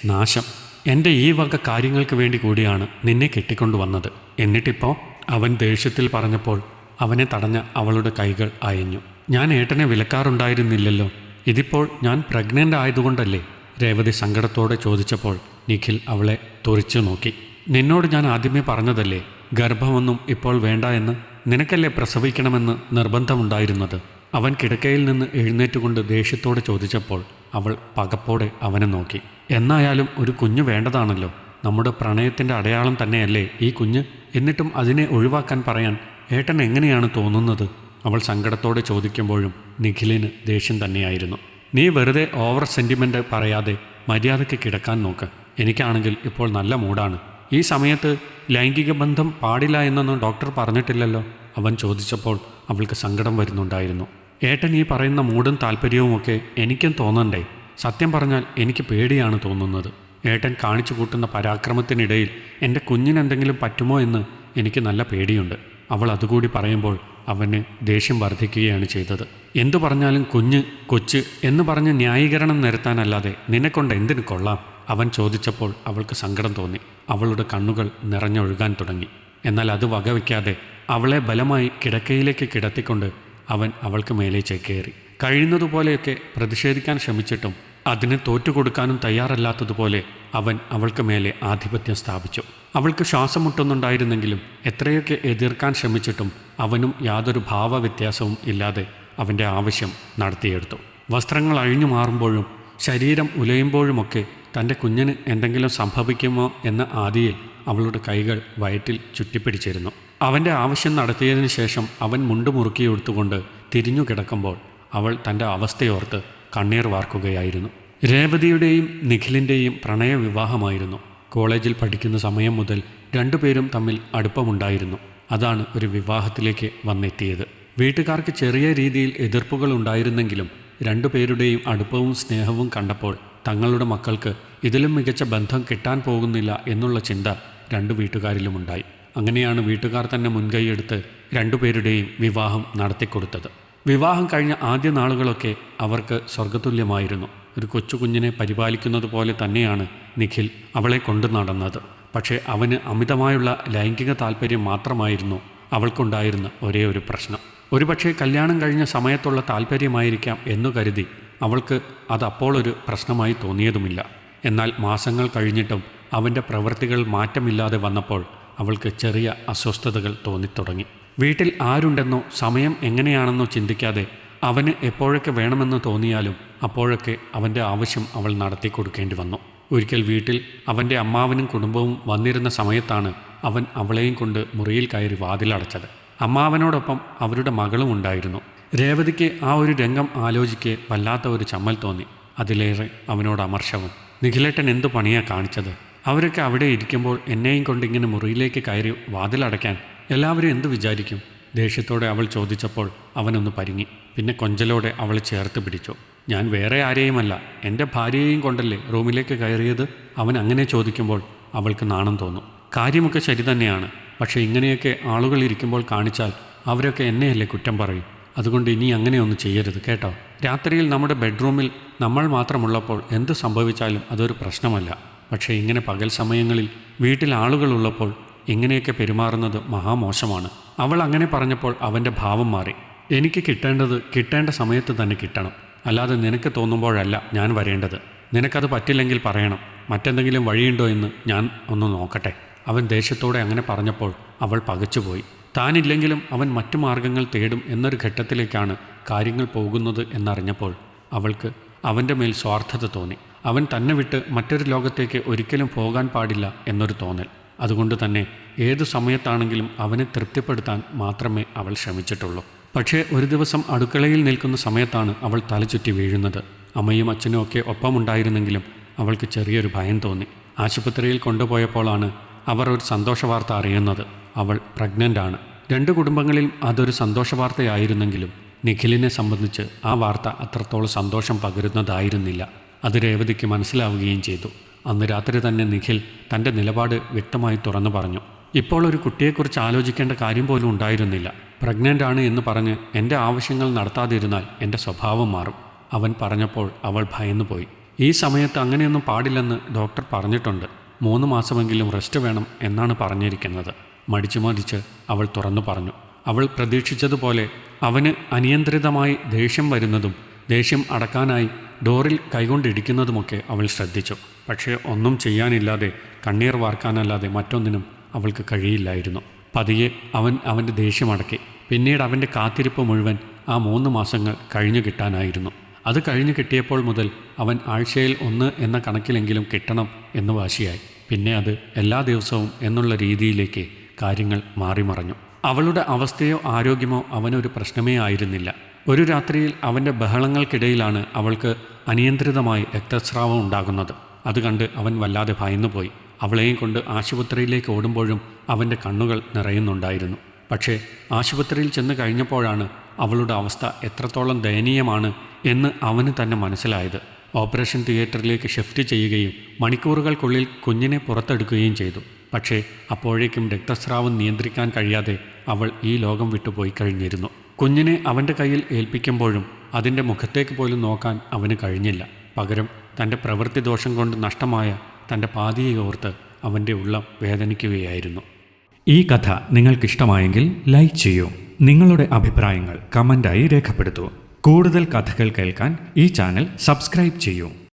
നാശം, എൻ്റെ ഈ വക കാര്യങ്ങൾക്ക് വേണ്ടി കൂടിയാണ് നിന്നെ കെട്ടിക്കൊണ്ടുവന്നത്. എന്നിട്ടിപ്പോൾ അവൻ ദേഷ്യത്തിൽ പറഞ്ഞപ്പോൾ അവനെ തടഞ്ഞ അവളുടെ കൈകൾ അയഞ്ഞു. ഞാൻ ഏട്ടനെ വിലക്കാറുണ്ടായിരുന്നില്ലല്ലോ, ഇതിപ്പോൾ ഞാൻ പ്രഗ്നൻ്റ് ആയതുകൊണ്ടല്ലേ? രേവതി സങ്കടത്തോടെ ചോദിച്ചപ്പോൾ നിഖിൽ അവളെ തുറിച്ചു നോക്കി. നിന്നോട് ഞാൻ ആദ്യമേ പറഞ്ഞതല്ലേ ഗർഭമൊന്നും ഇപ്പോൾ വേണ്ട എന്ന്? നിനക്കല്ലേ പ്രസവിക്കണമെന്ന് നിർബന്ധമുണ്ടായിരുന്നത്? അവൻ കിടക്കയിൽ നിന്ന് എഴുന്നേറ്റുകൊണ്ട് ദേഷ്യത്തോടെ ചോദിച്ചപ്പോൾ അവൾ പകപ്പോടെ അവനെ നോക്കി. എന്നായാലും ഒരു കുഞ്ഞ് വേണ്ടതാണല്ലോ, നമ്മുടെ പ്രണയത്തിൻ്റെ അടയാളം തന്നെയല്ലേ ഈ കുഞ്ഞ്. എന്നിട്ടും അതിനെ ഒഴിവാക്കാൻ പറയാൻ ഏട്ടൻ എങ്ങനെയാണ് തോന്നുന്നത്? അവൾ സങ്കടത്തോടെ ചോദിക്കുമ്പോഴും നിഖിലിന് ദേഷ്യം തന്നെയായിരുന്നു. നീ വെറുതെ ഓവർ സെൻറ്റിമെൻ്റ് പറയാതെ മര്യാദയ്ക്ക് കിടക്കാൻ നോക്ക്. എനിക്കാണെങ്കിൽ ഇപ്പോൾ നല്ല മൂഡാണ്. ഈ സമയത്ത് ലൈംഗിക ബന്ധം പാടില്ല എന്നൊന്നും ഡോക്ടർ പറഞ്ഞിട്ടില്ലല്ലോ? അവൻ ചോദിച്ചപ്പോൾ അവൾക്ക് സങ്കടം വരുന്നുണ്ടായിരുന്നു. ഏട്ടൻ ഈ പറയുന്ന മൂടും താല്പര്യവുമൊക്കെ എനിക്കും തോന്നണ്ടേ? സത്യം പറഞ്ഞാൽ എനിക്ക് പേടിയാണ് തോന്നുന്നത്. ഏട്ടൻ കാണിച്ചു കൂട്ടുന്ന പരാക്രമത്തിനിടയിൽ എൻ്റെ കുഞ്ഞിനെന്തെങ്കിലും പറ്റുമോ എന്ന് എനിക്ക് നല്ല പേടിയുണ്ട്. അവൾ അതുകൂടി പറയുമ്പോൾ അവന് ദേഷ്യം വർദ്ധിക്കുകയാണ് ചെയ്തത്. എന്തു പറഞ്ഞാലും കുഞ്ഞ്, കൊച്ച് എന്ന് പറഞ്ഞ് ന്യായീകരണം നിരത്താനല്ലാതെ നിന്നെക്കൊണ്ട് എന്തിനു കൊള്ളാം? അവൻ ചോദിച്ചപ്പോൾ അവൾക്ക് സങ്കടം തോന്നി. അവളുടെ കണ്ണുകൾ നിറഞ്ഞൊഴുകാൻ തുടങ്ങി. എന്നാൽ അത് വകവയ്ക്കാതെ അവളെ ബലമായി കിടക്കയിലേക്ക് കിടത്തിക്കൊണ്ട് അവൻ അവൾക്ക് മേലെ ചേക്കേറി. കഴിയുന്നതുപോലെയൊക്കെ പ്രതിഷേധിക്കാൻ ശ്രമിച്ചിട്ടും അതിന് തോറ്റുകൊടുക്കാനും തയ്യാറല്ലാത്തതുപോലെ അവൻ അവൾക്ക് മേലെ ആധിപത്യം സ്ഥാപിച്ചു. അവൾക്ക് ശ്വാസം മുട്ടുന്നുണ്ടായിരുന്നെങ്കിലും എത്രയൊക്കെ എതിർക്കാൻ ശ്രമിച്ചിട്ടും അവനും യാതൊരു ഭാവവ്യത്യാസവും ഇല്ലാതെ അവൻ്റെ ആവശ്യം നടത്തിയെടുത്തു. വസ്ത്രങ്ങൾ അഴിഞ്ഞു മാറുമ്പോഴും ശരീരം ഉലയുമ്പോഴുമൊക്കെ തൻ്റെ കുഞ്ഞിന് എന്തെങ്കിലും സംഭവിക്കുമോ എന്ന ആദിയിൽ അവളുടെ കൈകൾ വയറ്റിൽ ചുറ്റിപ്പിടിച്ചിരുന്നു. അവൻ്റെ ആവശ്യം നടത്തിയതിനു ശേഷം അവൻ മുണ്ടുമുറുക്കിയെടുത്തുകൊണ്ട് തിരിഞ്ഞു കിടക്കുമ്പോൾ അവൾ തൻ്റെ അവസ്ഥയോർത്ത് കണ്ണീർ വാർക്കുകയായിരുന്നു. രേവതിയുടെയും നിഖിലിൻ്റെയും പ്രണയവിവാഹമായിരുന്നു. കോളേജിൽ പഠിക്കുന്ന സമയം മുതൽ രണ്ടുപേരും തമ്മിൽ അടുപ്പമുണ്ടായിരുന്നു. അതാണ് ഒരു വിവാഹത്തിലേക്ക് വന്നെത്തിയത്. വീട്ടുകാർക്ക് ചെറിയ രീതിയിൽ എതിർപ്പുകൾ ഉണ്ടായിരുന്നെങ്കിലും രണ്ടുപേരുടെയും അടുപ്പവും സ്നേഹവും കണ്ടപ്പോൾ തങ്ങളുടെ മക്കൾക്ക് ഇതിലും മികച്ച ബന്ധം കിട്ടാൻ പോകുന്നില്ല എന്നുള്ള ചിന്ത രണ്ടു വീട്ടുകാരിലുമുണ്ടായി. അങ്ങനെയാണ് വീട്ടുകാർ തന്നെ മുൻകൈയെടുത്ത് രണ്ടുപേരുടെയും വിവാഹം നടത്തിക്കൊടുത്തത്. വിവാഹം കഴിഞ്ഞ ആദ്യ നാളുകളൊക്കെ അവർക്ക് സ്വർഗതുല്യമായിരുന്നു. ഒരു കൊച്ചുകുഞ്ഞിനെ പരിപാലിക്കുന്നത് പോലെ തന്നെയാണ് നിഖിൽ അവളെ കൊണ്ടു നടന്നത്. പക്ഷേ അവന് അമിതമായുള്ള ലൈംഗിക താല്പര്യം മാത്രമായിരുന്നു അവൾക്കുണ്ടായിരുന്ന ഒരേ ഒരു പ്രശ്നം. ഒരുപക്ഷെ കല്യാണം കഴിഞ്ഞ സമയത്തുള്ള താല്പര്യമായിരിക്കാം എന്നു കരുതി അവൾക്ക് അതപ്പോൾ ഒരു പ്രശ്നമായി തോന്നിയതുമില്ല. എന്നാൽ മാസങ്ങൾ കഴിഞ്ഞിട്ടും അവൻ്റെ പ്രവൃത്തികൾ മാറ്റമില്ലാതെ വന്നപ്പോൾ അവൾക്ക് ചെറിയ അസ്വസ്ഥതകൾ തോന്നിത്തുടങ്ങി. വീട്ടിൽ ആരുണ്ടെന്നോ സമയം എങ്ങനെയാണെന്നോ ചിന്തിക്കാതെ അവന് എപ്പോഴൊക്കെ വേണമെന്ന് തോന്നിയാലും അപ്പോഴൊക്കെ അവൻ്റെ ആവശ്യം അവൾ നടത്തി കൊടുക്കേണ്ടി വന്നു. ഒരിക്കൽ വീട്ടിൽ അവൻ്റെ അമ്മാവനും കുടുംബവും വന്നിരുന്ന സമയത്താണ് അവൻ അവളെയും കൊണ്ട് മുറിയിൽ കയറി വാതിലടച്ചത്. അമ്മാവനോടൊപ്പം അവരുടെ മകളും ഉണ്ടായിരുന്നു. രേവതിക്ക് ആ ഒരു രംഗം ആലോചിക്കെ വല്ലാത്ത ഒരു ചമ്മൽ തോന്നി. അതിലേറെ അവനോട് അമർഷവും. നിഖിലേട്ടൻ എന്തു പണിയാ കാണിച്ചത്? അവരൊക്കെ അവിടെ ഇരിക്കുമ്പോൾ എന്നെയും കൊണ്ട് ഇങ്ങനെ മുറിയിലേക്ക് കയറി വാതിലടയ്ക്കാൻ എല്ലാവരും എന്തു വിചാരിക്കും? ദേഷ്യത്തോടെ അവൾ ചോദിച്ചപ്പോൾ അവനൊന്ന് പരിങ്ങി. പിന്നെ കൊഞ്ചലോടെ അവൾ ചേർത്ത് പിടിച്ചു. ഞാൻ വേറെ ആരെയുമല്ല, എൻ്റെ ഭാര്യയെയും കൊണ്ടല്ലേ റൂമിലേക്ക് കയറിയത്? അവൻ അങ്ങനെ ചോദിക്കുമ്പോൾ അവൾക്ക് നാണം തോന്നും. കാര്യമൊക്കെ ശരി തന്നെയാണ്, പക്ഷേ ഇങ്ങനെയൊക്കെ ആളുകൾ ഇരിക്കുമ്പോൾ കാണിച്ചാൽ അവരൊക്കെ എന്നെയല്ലേ കുറ്റം പറയും. അതുകൊണ്ട് ഇനി അങ്ങനെയൊന്നും ചെയ്യരുത് കേട്ടോ. രാത്രിയിൽ നമ്മുടെ ബെഡ്റൂമിൽ നമ്മൾ മാത്രമുള്ളപ്പോൾ എന്തു സംഭവിച്ചാലും അതൊരു പ്രശ്നമല്ല. പക്ഷേ ഇങ്ങനെ പകൽ സമയങ്ങളിൽ വീട്ടിൽ ആളുകളുള്ളപ്പോൾ ഇങ്ങനെയൊക്കെ പെരുമാറുന്നത് മഹാമോശമാണ്. അവൾ അങ്ങനെ പറഞ്ഞപ്പോൾ അവൻ്റെ ഭാവം മാറി. എനിക്ക് കിട്ടേണ്ടത് കിട്ടേണ്ട സമയത്ത് തന്നെ കിട്ടണം, അല്ലാതെ നിനക്ക് തോന്നുമ്പോഴല്ല ഞാൻ വരേണ്ടത്. നിനക്കത് പറ്റില്ലെങ്കിൽ പറയണം. മറ്റെന്തെങ്കിലും വഴിയുണ്ടോ എന്ന് ഞാൻ ഒന്ന് നോക്കട്ടെ. അവൻ ദേഷ്യത്തോടെ അങ്ങനെ പറഞ്ഞപ്പോൾ അവൾ പകച്ചുപോയി. താനില്ലെങ്കിലും അവൻ മറ്റു മാർഗങ്ങൾ തേടും എന്നൊരു ഘട്ടത്തിലേക്കാണ് കാര്യങ്ങൾ പോകുന്നത് എന്നറിഞ്ഞപ്പോൾ അവൾക്ക് അവൻ്റെ മേൽ സ്വാർത്ഥത തോന്നി. അവൻ തന്നെ വിട്ട് മറ്റൊരു ലോകത്തേക്ക് ഒരിക്കലും പോകാൻ പാടില്ല എന്നൊരു തോന്നൽ. അതുകൊണ്ട് തന്നെ ഏതു സമയത്താണെങ്കിലും അവനെ തൃപ്തിപ്പെടുത്താൻ മാത്രമേ അവൾ ശ്രമിച്ചിട്ടുള്ളൂ. പക്ഷേ ഒരു ദിവസം അടുക്കളയിൽ നിൽക്കുന്ന സമയത്താണ് അവൾ തലചുറ്റി വീഴുന്നത്. അമ്മയും അച്ഛനും ഒക്കെ ഒപ്പമുണ്ടായിരുന്നെങ്കിലും അവൾക്ക് ചെറിയൊരു ഭയം തോന്നി. ആശുപത്രിയിൽ കൊണ്ടുപോയപ്പോഴാണ് അവർ ഒരു സന്തോഷവാർത്ത അറിയുന്നത്. അവൾ പ്രഗ്നൻ്റ് ആണ്. രണ്ട് കുടുംബങ്ങളിലും അതൊരു സന്തോഷവാർത്തയായിരുന്നെങ്കിലും നിഖിലിനെ സംബന്ധിച്ച് ആ വാർത്ത അത്രത്തോളം സന്തോഷം പകരുന്നതായിരുന്നില്ല. അത് രേവതിക്ക് മനസ്സിലാവുകയും ചെയ്തു. അന്ന് രാത്രി തന്നെ നിഖിൽ തൻ്റെ നിലപാട് വ്യക്തമായി തുറന്നു പറഞ്ഞു. ഇപ്പോൾ ഒരു കുട്ടിയെക്കുറിച്ച് ആലോചിക്കേണ്ട കാര്യം പോലും ഉണ്ടായിരുന്നില്ല. പ്രഗ്നൻ്റ് ആണ് എന്ന് പറഞ്ഞ് എൻ്റെ ആവശ്യങ്ങൾ നടത്താതിരുന്നാൽ എൻ്റെ സ്വഭാവം മാറും. അവൻ പറഞ്ഞപ്പോൾ അവൾ ഭയന്നുപോയി. ഈ സമയത്ത് അങ്ങനെയൊന്നും പാടില്ലെന്ന് ഡോക്ടർ പറഞ്ഞിട്ടുണ്ട്. 3 മാസമെങ്കിലും റെസ്റ്റ് വേണം എന്നാണ് പറഞ്ഞിരിക്കുന്നത്. മടിച്ചു അവൾ തുറന്നു പറഞ്ഞു. അവൾ പ്രതീക്ഷിച്ചതുപോലെ അവന് അനിയന്ത്രിതമായി ദേഷ്യം വരുന്നതും ദേഷ്യം അടക്കാനായി ഡോറിൽ കൈകൊണ്ടിടിക്കുന്നതുമൊക്കെ അവൾ ശ്രദ്ധിച്ചു. പക്ഷേ ഒന്നും ചെയ്യാനില്ലാതെ കണ്ണീർ വാർക്കാനല്ലാതെ മറ്റൊന്നിനും അവൾക്ക് കഴിയില്ലായിരുന്നു. പതിയെ അവൻ അവൻ്റെ ദേഷ്യമടക്കി. പിന്നീട് അവൻ്റെ കാത്തിരിപ്പ് മുഴുവൻ ആ 3 മാസങ്ങൾ കഴിഞ്ഞു കിട്ടാനായിരുന്നു. അത് കഴിഞ്ഞു കിട്ടിയപ്പോൾ മുതൽ അവൻ ആഴ്ചയിൽ 1 എന്ന കണക്കിലെങ്കിലും കിട്ടണം എന്ന് വാശിയായി. പിന്നെ അത് എല്ലാ ദിവസവും എന്നുള്ള രീതിയിലേക്ക് കാര്യങ്ങൾ മാറിമറഞ്ഞു. അവളുടെ അവസ്ഥയോ ആരോഗ്യമോ അവനൊരു പ്രശ്നമേ ആയിരുന്നില്ല. ഒരു രാത്രിയിൽ അവൻ്റെ ബഹളങ്ങൾക്കിടയിലാണ് അവൾക്ക് അനിയന്ത്രിതമായി രക്തസ്രാവം ഉണ്ടാകുന്നത്. അത് കണ്ട് അവൻ വല്ലാതെ ഭയന്നുപോയി. അവളെയും കൊണ്ട് ആശുപത്രിയിലേക്ക് ഓടുമ്പോഴും അവൻ്റെ കണ്ണുകൾ നിറയുന്നുണ്ടായിരുന്നു. പക്ഷേ ആശുപത്രിയിൽ ചെന്ന് കഴിഞ്ഞപ്പോഴാണ് അവളുടെ അവസ്ഥ എത്രത്തോളം ദയനീയമാണ് എന്ന് അവന് തന്നെ മനസ്സിലായത്. ഓപ്പറേഷൻ തിയേറ്ററിലേക്ക് ഷിഫ്റ്റ് ചെയ്യുകയും മണിക്കൂറുകൾക്കുള്ളിൽ കുഞ്ഞിനെ പുറത്തെടുക്കുകയും ചെയ്തു. പക്ഷേ അപ്പോഴേക്കും രക്തസ്രാവം നിയന്ത്രിക്കാൻ കഴിയാതെ അവൾ ഈ ലോകം വിട്ടുപോയി കഴിഞ്ഞിരുന്നു. കുഞ്ഞിനെ അവൻ്റെ കയ്യിൽ ഏൽപ്പിക്കുമ്പോഴും അതിൻ്റെ മുഖത്തേക്ക് പോലും നോക്കാൻ അവന് കഴിഞ്ഞില്ല. പകരം തൻ്റെ പ്രവൃത്തി ദോഷം കൊണ്ട് നഷ്ടമായ തൻ്റെ പാതിയെ ഓർത്ത് അവൻ്റെ ഉള്ളം വേദനിക്കുകയായിരുന്നു. ഈ കഥ നിങ്ങൾക്കിഷ്ടമായെങ്കിൽ ലൈക്ക് ചെയ്യൂ. നിങ്ങളുടെ അഭിപ്രായങ്ങൾ കമൻ്റായി രേഖപ്പെടുത്തൂ. കൂടുതൽ കഥകൾ കേൾക്കാൻ ഈ ചാനൽ സബ്സ്ക്രൈബ് ചെയ്യൂ.